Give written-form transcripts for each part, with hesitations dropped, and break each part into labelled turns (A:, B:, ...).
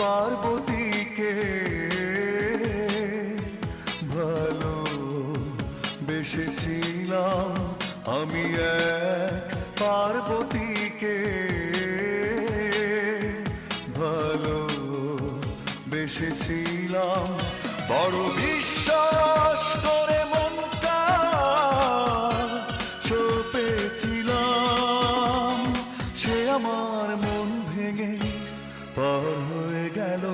A: পার্বতীকে ভালো বেসেছিলাম আমি এক পার্বতীকে ভালো বেসেছিলাম বড় বিশ্বাস করে মনটা সঁপেছিলাম সে আমার মন ভেঙে পার হয়ে গেল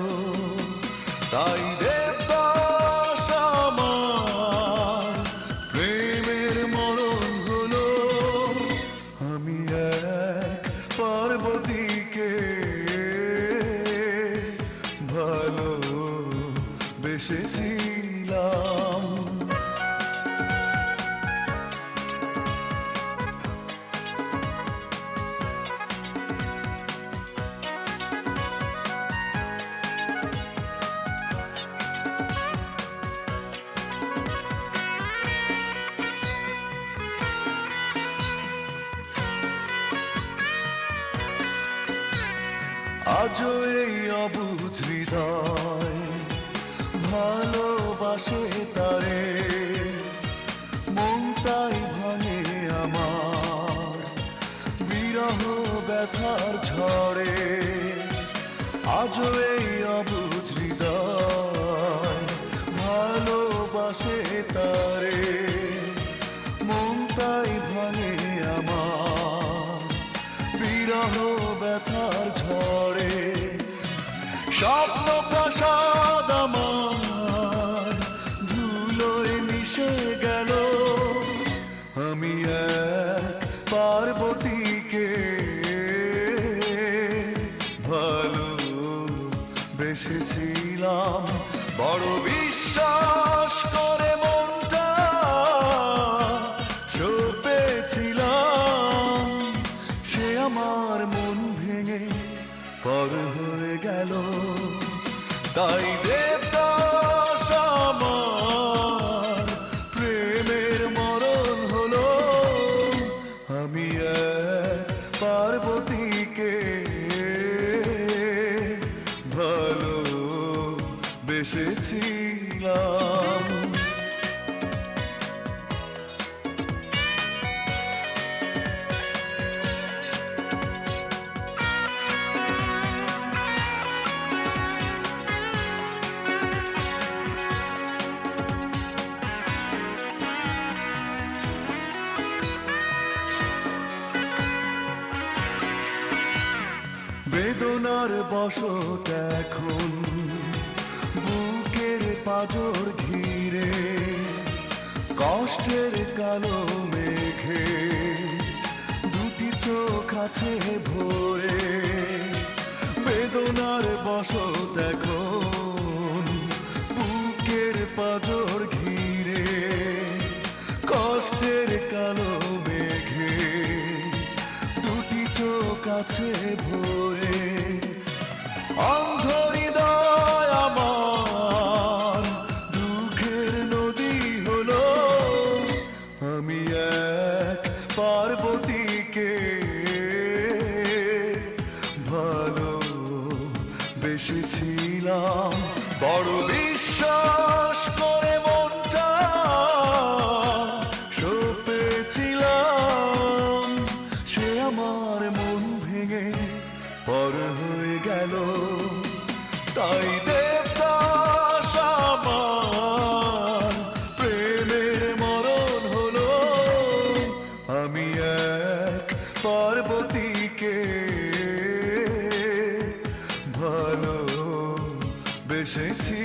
A: তাই দেবদাস আমার প্রেমের মরণ হলো আমি এক পার্বতীকে ভালো বেসেছিলাম আজও এই অবুঝ হৃদয় ভালোবাসে তারে মন তাই ভাঙে আমার বিরহ ব্যথার ঝড়ে আজও এই অবুঝ হৃদয় ভালোবাসে তারে মন তাই ভাঙে আমার বিরহ ব্যথার ঝড়ে স্বপ্ন প্রাসাদ আমার ধুলোয় মিশে গেল আমি এক পার্বতীকে ভালো বেসেছিলাম বড় বিশ্বাস করে মনটা সঁপেছিলাম সে আমার মন ভেঙে পর হয়ে গেল তাই দেবদাস আমার প্রেমের মরণ হলো আমি এক পার্বতীকে ভালো বেসেছিলাম বেদনার বসত এখন বুকের পাঁজর ঘিরে কষ্টের কালো মেঘে দুটি চোখ আছে ভরে বেদনার বসত এখন বুকের পাঁজর ঘিরে কষ্টের কালো মেঘে দুটি চোখ আছে ভরে অন্ধ হৃদয় আমার দুঃখের নদী হলো আমি এক পার্বতীকে ভালো বেসেছিলাম বড় বিশ্বাস করে মনটা সঁপেছিলাম সে আমার মন ভেঙে পর হয়ে গেল তাই দেবদাস আমার প্রেমের মরণ হলো আমি এক পার্বতীকে ভালো বেসেছি